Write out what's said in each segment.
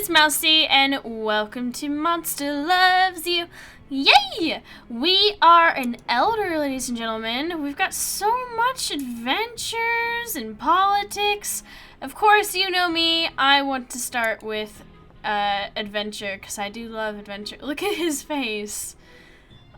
it's Mousie, and welcome to Monster Loves You. Yay! We are an elder, ladies and gentlemen. We've got so much adventures and politics. Of course, you know me. I want to start with adventure, because I do love adventure. Look at his face.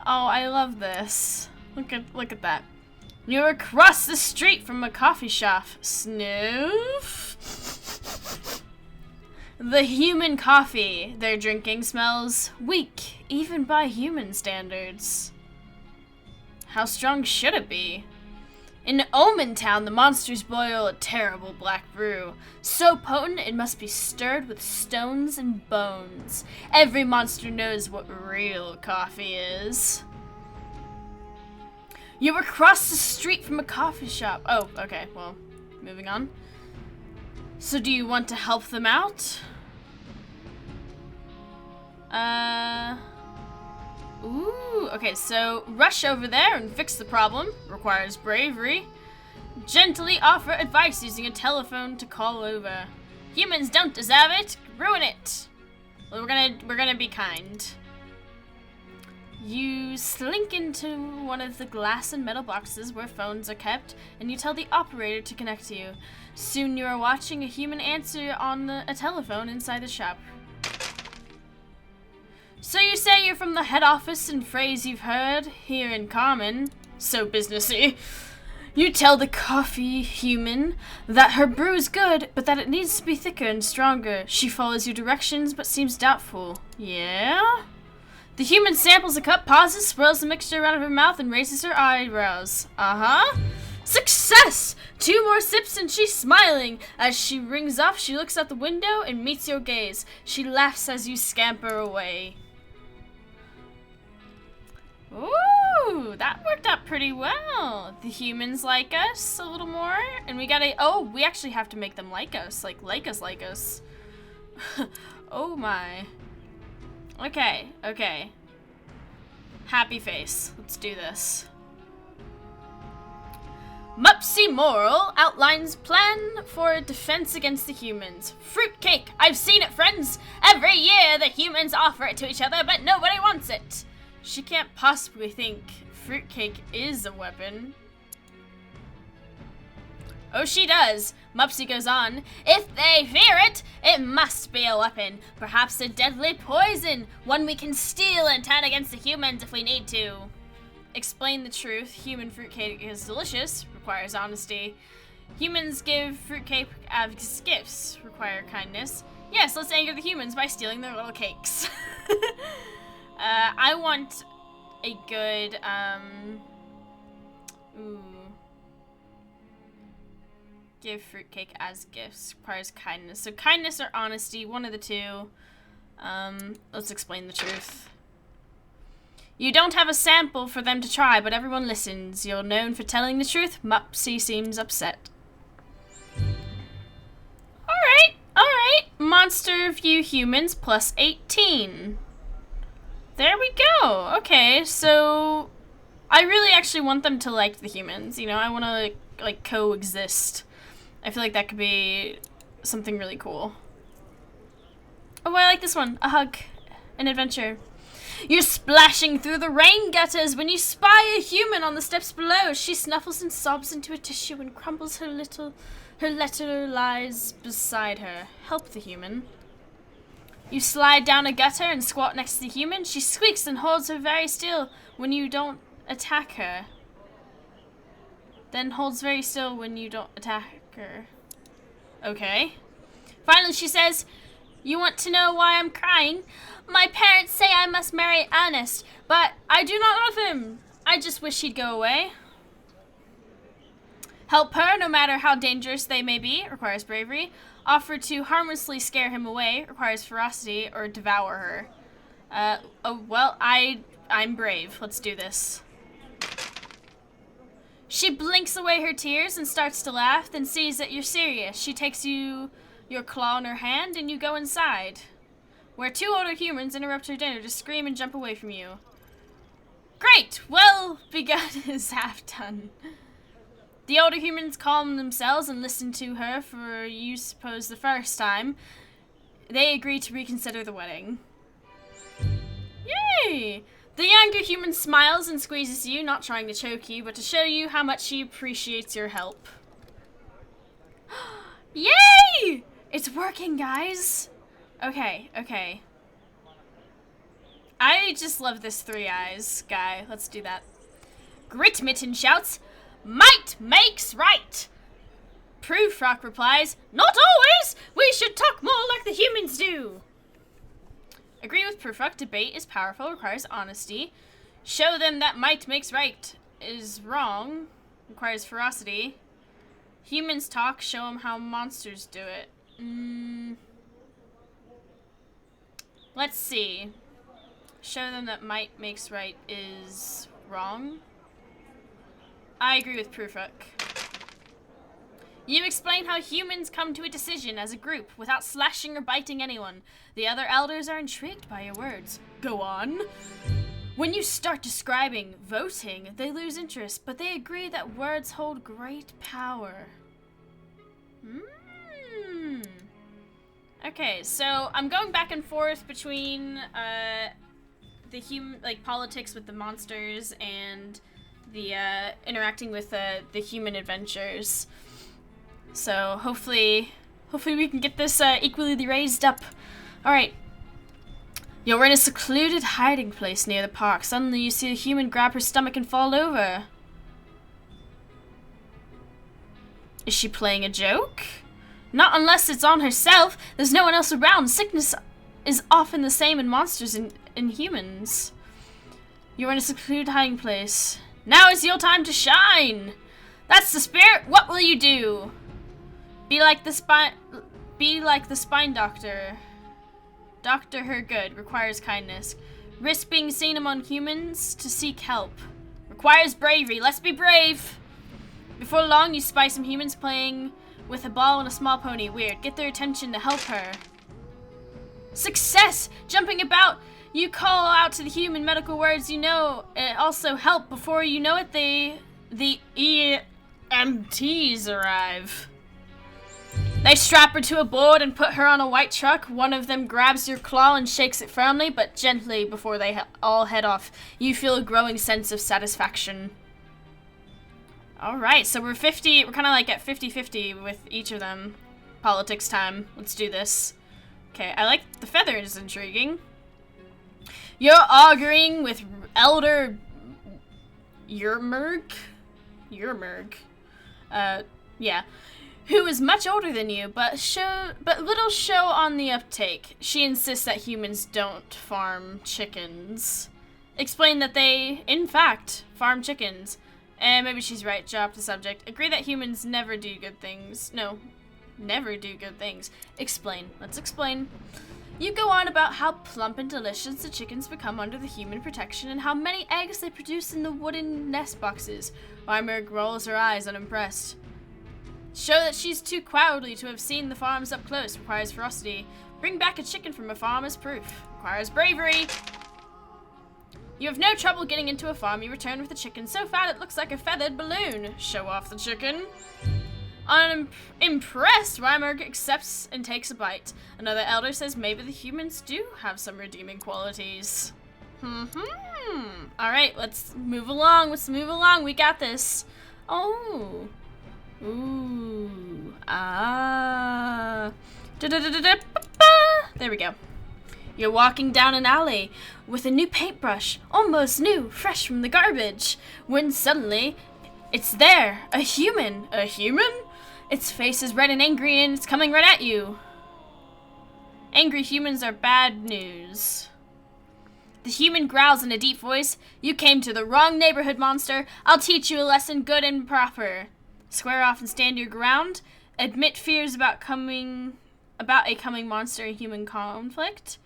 Oh, I love this. Look at that. You're across the street from a coffee shop. Snoof. The human coffee they're drinking smells weak, even by human standards. How strong should it be? In Omen Town, the monsters boil a terrible black brew. So potent, it must be stirred with stones and bones. Every monster knows what real coffee is. You were across the street from a coffee shop. Oh, okay, well, moving on. So do you want to help them out? Ooh, okay, so rush over there and fix the problem. Requires bravery. Gently offer advice using a telephone to call over. Humans don't deserve it. Ruin it. Well, we're gonna be kind. You slink into one of the glass and metal boxes where phones are kept, and you tell the operator to connect you. Soon you are watching a human answer on a telephone inside the shop. So you say you're from the head office, and phrase you've heard here in common. So businessy. You tell the coffee human that her brew is good, but that it needs to be thicker and stronger. She follows your directions, but seems doubtful. Yeah? The human samples a cup, pauses, swirls the mixture out of her mouth, and raises her eyebrows. Uh-huh. Success! 2 more sips and she's smiling. As she rings off, she looks out the window and meets your gaze. She laughs as you scamper away. Ooh, that worked out pretty well. The humans like us a little more, and we actually have to make them like us. Like us. Oh my. Okay. Happy face. Let's do this. Mousie Moral outlines plan for defense against the humans. Fruitcake! I've seen it, friends! Every year the humans offer it to each other, but nobody wants it. She can't possibly think fruitcake is a weapon. Oh, she does. Mousie goes on. If they fear it, it must be a weapon. Perhaps a deadly poison. One we can steal and turn against the humans if we need to. Explain the truth. Human fruitcake is delicious. Requires honesty. Humans give fruitcake as gifts. Require kindness. Yes, let's anger the humans by stealing their little cakes. I want a good, give fruitcake as gifts. Requires kindness. So kindness or honesty, one of the two. Let's explain the truth. You don't have a sample for them to try, but everyone listens. You're known for telling the truth. Mousie seems upset. Alright. Monster view humans plus 18. There we go. Okay, so I really actually want them to like the humans. You know, I want to like coexist. I feel like that could be something really cool. Oh, I like this one. A hug. An adventure. You're splashing through the rain gutters when you spy a human on the steps below. She snuffles and sobs into a tissue and crumbles her letter lies beside her. Help the human. You slide down a gutter and squat next to the human. She squeaks and holds her very still when you don't attack her. Then holds very still when you don't attack her. Okay. Finally she says, you want to know why I'm crying? My parents say I must marry Ernest, but I do not love him. I just wish he'd go away. Help her, no matter how dangerous they may be, requires bravery. Offer to harmlessly scare him away, requires ferocity, or devour her. I'm brave. Let's do this. She blinks away her tears and starts to laugh, then sees that you're serious. She takes your claw in her hand, and you go inside, where 2 older humans interrupt her dinner to scream and jump away from you. Great! Well begun is half done. The older humans calm themselves and listen to her for, you suppose, the first time. they agree to reconsider the wedding. Yay! The younger human smiles and squeezes you, not trying to choke you, but to show you how much he appreciates your help. Yay! It's working, guys! Okay, okay. I just love this three eyes guy. Let's do that. Grit Mitten shouts, "Might makes right!" Prufrock replies, "Not always! We should talk more like the humans do!" Agree with Prufrock, debate is powerful, requires honesty. Show them that might makes right is wrong, requires ferocity. Humans talk, show them how monsters do it. Let's see. Show them that might makes right is wrong. I agree with Prufrock. You explain how humans come to a decision as a group without slashing or biting anyone. The other elders are intrigued by your words. Go on. When you start describing voting, they lose interest, but they agree that words hold great power. Okay, so I'm going back and forth between the politics with the monsters and the interacting with the human adventures. So hopefully we can get this equally raised up. All right. You're in a secluded hiding place near the park. Suddenly you see a human grab her stomach and fall over. Is she playing a joke? Not unless it's on herself. There's no one else around. Sickness is often the same in monsters and in humans. You're in a secluded hiding place. Now is your time to shine. That's the spirit. What will you do? Be like the spine doctor. Doctor her good. Requires kindness. Risk being seen among humans to seek help. Requires bravery. Let's be brave. Before long, you spy some humans playing with a ball and a small pony. Weird. Get their attention to help her. Success! Jumping about. You call out to the human medical words you know. Also help. Before you know it, the EMTs arrive. They strap her to a board and put her on a white truck. One of them grabs your claw and shakes it firmly, but gently before they all head off. You feel a growing sense of satisfaction. Alright, so we're kind of like at 50-50 with each of them. Politics time. Let's do this. Okay, I like the feathers, intriguing. You're arguing with Elder Yermerg? Yeah. Who is much older than you, but little show on the uptake. She insists that humans don't farm chickens. Explain that they, in fact, farm chickens. And maybe she's right, drop the subject. Agree that humans never do good things. No, never do good things. Explain. Let's explain. You go on about how plump and delicious the chickens become under the human protection and how many eggs they produce in the wooden nest boxes. Weimerg rolls her eyes, unimpressed. Show that she's too cowardly to have seen the farms up close. Requires ferocity. Bring back a chicken from a farm as proof. Requires bravery. You have no trouble getting into a farm. You return with a chicken so fat it looks like a feathered balloon. Show off the chicken. Unimpressed, Weimerg accepts and takes a bite. Another elder says maybe the humans do have some redeeming qualities. Alright, let's move along. We got this. Oh. Ooh. Ah. There we go. You're walking down an alley with a new paintbrush, almost new, fresh from the garbage, when suddenly it's there, a human. A human? Its face is red and angry and it's coming right at you. Angry humans are bad news. The human growls in a deep voice. You came to the wrong neighborhood, monster. I'll teach you a lesson good and proper. Square off and stand your ground. Admit fears about a coming monster and human conflict.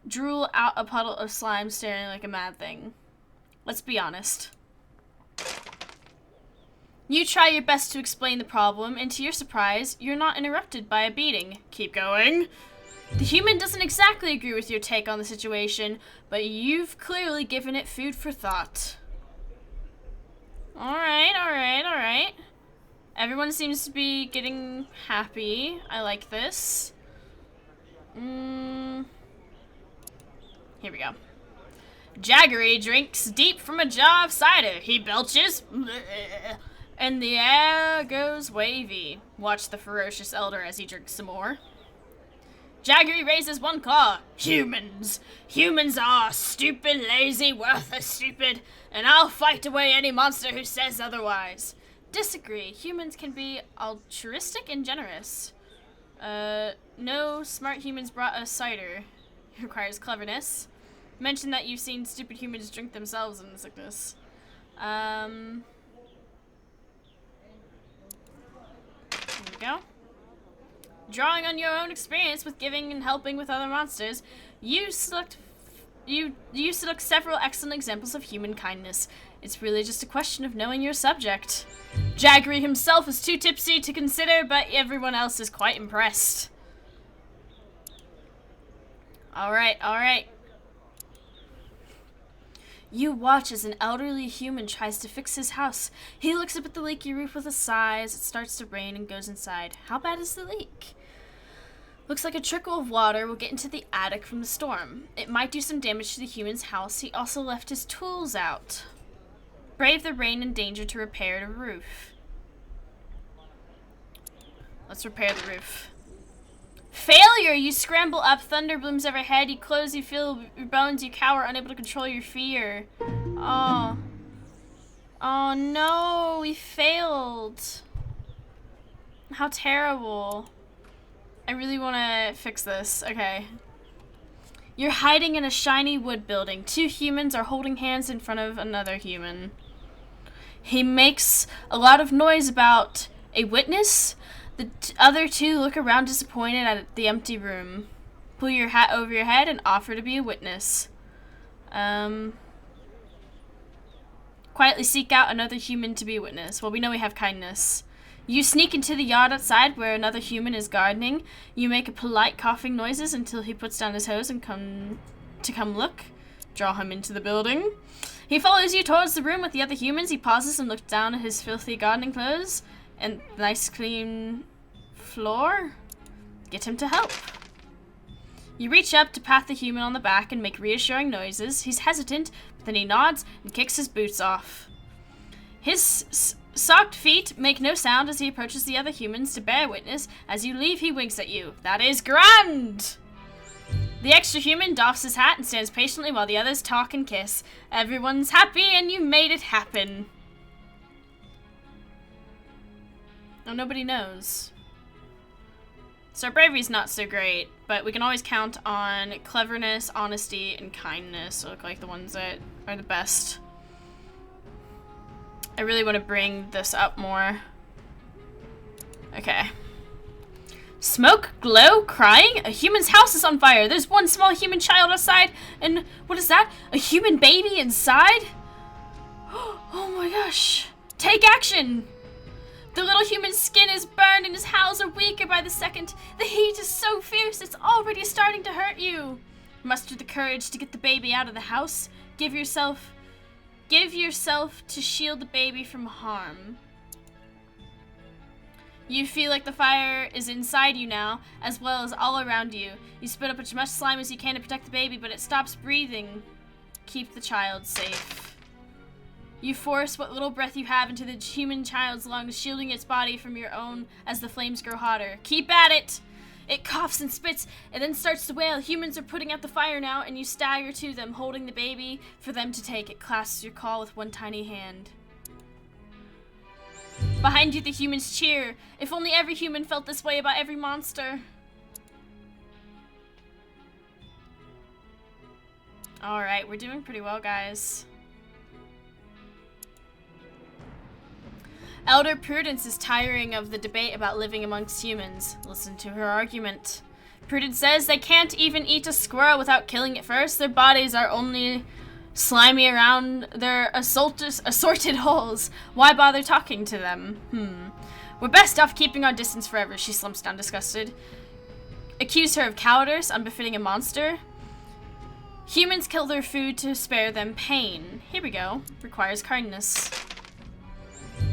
Drool out a puddle of slime staring like a mad thing. Let's be honest. You try your best to explain the problem, and to your surprise, you're not interrupted by a beating. Keep going. The human doesn't exactly agree with your take on the situation, but you've clearly given it food for thought. Alright. Everyone seems to be getting happy. I like this. Here we go. Jaggery drinks deep from a jar of cider. He belches, and the air goes wavy. Watch the ferocious elder as he drinks some more. Jaggery raises one claw. Humans! Humans are stupid, lazy, worthless, stupid, and I'll fight away any monster who says otherwise. Disagree. Humans can be altruistic and generous. No smart humans brought us cider. It requires cleverness. Mention that you've seen stupid humans drink themselves in sickness. Here we go. Drawing on your own experience with giving and helping with other monsters, you select several excellent examples of human kindness. It's really just a question of knowing your subject. Jaggery himself is too tipsy to consider, but everyone else is quite impressed. Alright, alright. You watch as an elderly human tries to fix his house. He looks up at the leaky roof with a sigh as it starts to rain and goes inside. How bad is the leak? Looks like a trickle of water will get into the attic from the storm. It might do some damage to the human's house. He also left his tools out. Brave the rain and danger to repair the roof. Let's repair the roof. Failure! You scramble up, thunder blooms overhead, you close, you feel your bones, you cower, unable to control your fear. Oh. Oh no, we failed. How terrible. I really want to fix this. Okay. You're hiding in a shiny wood building. Two humans are holding hands in front of another human. He makes a lot of noise about a witness. The other two look around disappointed at the empty room. Pull your hat over your head and offer to be a witness. Quietly seek out another human to be a witness. Well, we know we have kindness. You sneak into the yard outside where another human is gardening. You make a polite coughing noises until he puts down his hose and come look. Draw him into the building. He follows you towards the room with the other humans. He pauses and looks down at his filthy gardening clothes and nice clean floor. Get him to help. You reach up to pat the human on the back and make reassuring noises. He's hesitant, but then he nods and kicks his boots off. His socked feet make no sound as he approaches the other humans to bear witness. As you leave, he winks at you. That is grand! The extra human doffs his hat and stands patiently while the others talk and kiss. Everyone's happy and you made it happen. Oh, nobody knows. So our bravery's not so great, but we can always count on cleverness, honesty, and kindness to look like the ones that are the best. I really want to bring this up more. Okay. Smoke, glow, crying. A human's house is on fire. There's one small human child outside, and what is that? A human baby inside? Oh my gosh. Take action! The little human's skin is burned and his howls are weaker by the second. The heat is so fierce it's already starting to hurt you. Muster the courage to get the baby out of the house. Give yourself to shield the baby from harm. You feel like the fire is inside you now, as well as all around you. You spit up as much slime as you can to protect the baby, but it stops breathing. Keep the child safe. You force what little breath you have into the human child's lungs, shielding its body from your own as the flames grow hotter. Keep at it! It coughs and spits, and then starts to wail. Humans are putting out the fire now, and you stagger to them, holding the baby for them to take. It clasps your call with one tiny hand. Behind you, the humans cheer. If only every human felt this way about every monster. Alright, we're doing pretty well, guys. Elder Prudence is tiring of the debate about living amongst humans. Listen to her argument. Prudence says they can't even eat a squirrel without killing it first. Their bodies are only slimy around their assorted holes. Why bother talking to them? We're best off keeping our distance forever. She slumps down disgusted. Accuse her of cowardice, unbefitting a monster. Humans kill their food to spare them pain. Here we go. Requires kindness.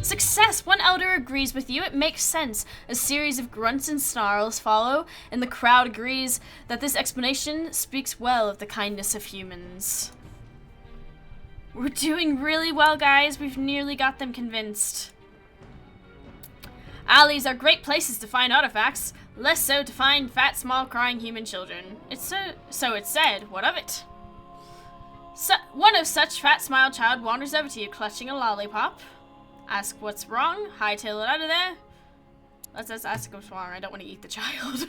Success! One elder agrees with you. It makes sense. A series of grunts and snarls follow, and the crowd agrees that this explanation speaks well of the kindness of humans. We're doing really well, guys. We've nearly got them convinced. Alleys are great places to find artifacts, less so to find fat, small, crying human children. So it's said. What of it? One of such fat, smile child wanders over to you, clutching a lollipop. Ask what's wrong, hightail it out of there. Let's ask what's wrong. I don't want to eat the child.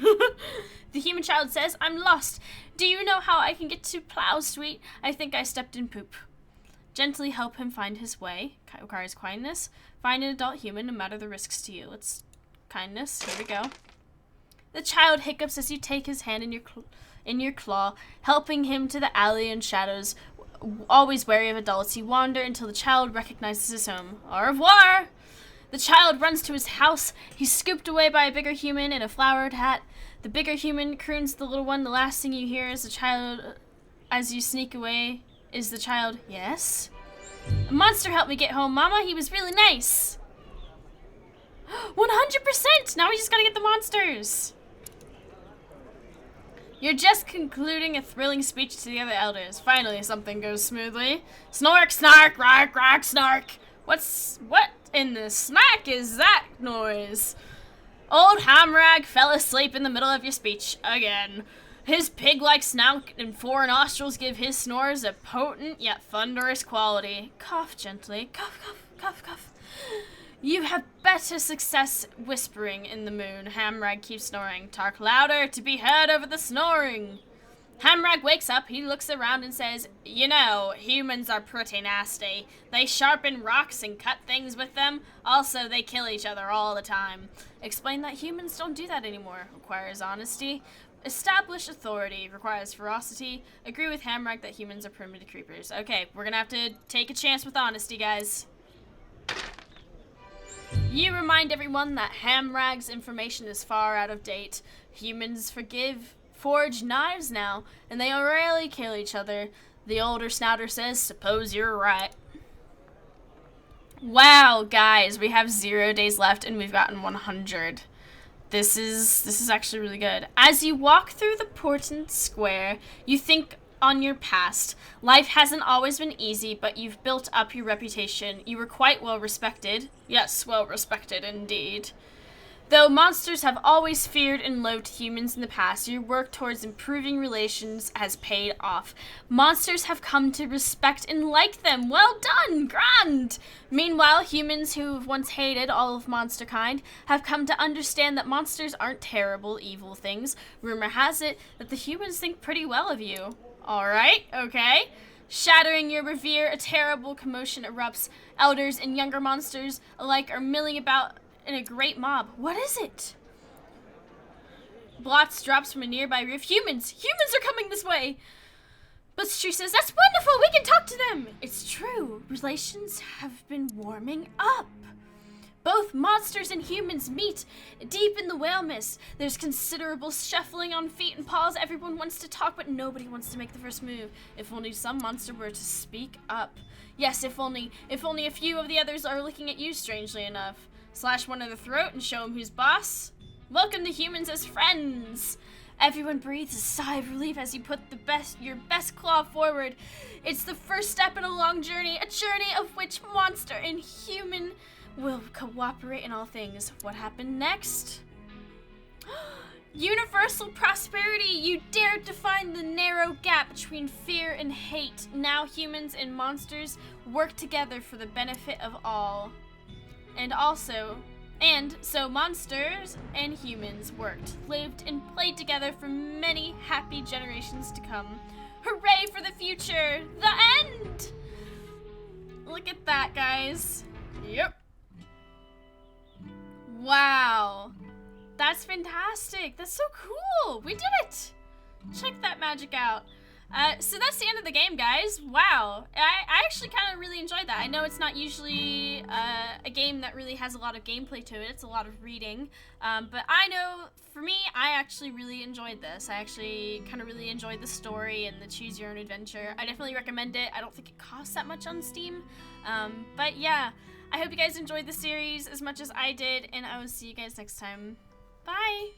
The human child says, I'm lost. Do you know how I can get to Plow Street? I think I stepped in poop. Gently help him find his way. Requires kindness. Find an adult human, no matter the risks to you. Let's kindness. Here we go. The child hiccups as you take his hand in your claw, helping him to the alley and shadows. Always wary of adults, you wander until the child recognizes his home. Au revoir! The child runs to his house. He's scooped away by a bigger human in a flowered hat. The bigger human croons to the little one. The last thing you hear is the child, as you sneak away, is the child, yes? A monster helped me get home, Mama. He was really nice. 100%! Now we just gotta get the monsters. You're just concluding a thrilling speech to the other elders. Finally, something goes smoothly. Snork, snark, rock, rock, snark. What in the snack is that noise? Old Hamrag fell asleep in the middle of your speech again. His pig-like snout and 4 nostrils give his snores a potent yet thunderous quality. Cough gently. Cough, cough, cough, cough. You have better success whispering in the moon. Hamrag keeps snoring. Talk louder to be heard over the snoring. Hamrag wakes up. He looks around and says, you know, humans are pretty nasty. They sharpen rocks and cut things with them. Also, they kill each other all the time. Explain that humans don't do that anymore. Requires honesty. Establish authority. Requires ferocity. Agree with Hamrag that humans are primitive creepers. Okay, we're gonna have to take a chance with honesty, guys. You remind everyone that Hamrag's information is far out of date. Humans forge knives now, and they rarely kill each other. The older snouter says, suppose you're right. Wow, guys, we have 0 days left and we've gotten 100. This is actually really good. As you walk through the Portent Square, you think on your past. Life hasn't always been easy, but you've built up your reputation. You were quite well respected. Yes, well respected indeed. Though monsters have always feared and loathed humans in the past, your work towards improving relations has paid off. Monsters have come to respect and like them. Well done! Grand! Meanwhile, humans who've once hated all of monster kind have come to understand that monsters aren't terrible, evil things. Rumor has it that the humans think pretty well of you. Alright, okay. Shattering your revere, a terrible commotion erupts. Elders and younger monsters alike are milling about in a great mob. What is it? Blots drops from a nearby roof. Humans! Humans are coming this way! But Tree says, that's wonderful! We can talk to them! It's true. Relations have been warming up. Both monsters and humans meet deep in the whale mist. There's considerable shuffling on feet and paws. Everyone wants to talk, but nobody wants to make the first move. If only some monster were to speak up. Yes, if only a few of the others are looking at you, strangely enough. Slash one in the throat and show him who's boss. Welcome to humans as friends. Everyone breathes a sigh of relief as you put your best claw forward. It's the first step in a long journey, a journey of which monster and human will cooperate in all things. What happened next? Universal prosperity! You dared to find the narrow gap between fear and hate. Now humans and monsters work together for the benefit of all. And so monsters and humans worked, lived, and played together for many happy generations to come. Hooray for the future! The end! Look at that, guys. Yep. Wow. That's fantastic. That's so cool. We did it. Check that magic out. So that's the end of the game, guys. Wow. I actually kind of really enjoyed that. I know it's not usually a game that really has a lot of gameplay to it. It's a lot of reading. But I know, for me, I actually really enjoyed this. I actually kind of really enjoyed the story and the choose your own adventure. I definitely recommend it. I don't think it costs that much on Steam. But yeah, I hope you guys enjoyed the series as much as I did, and I will see you guys next time. Bye!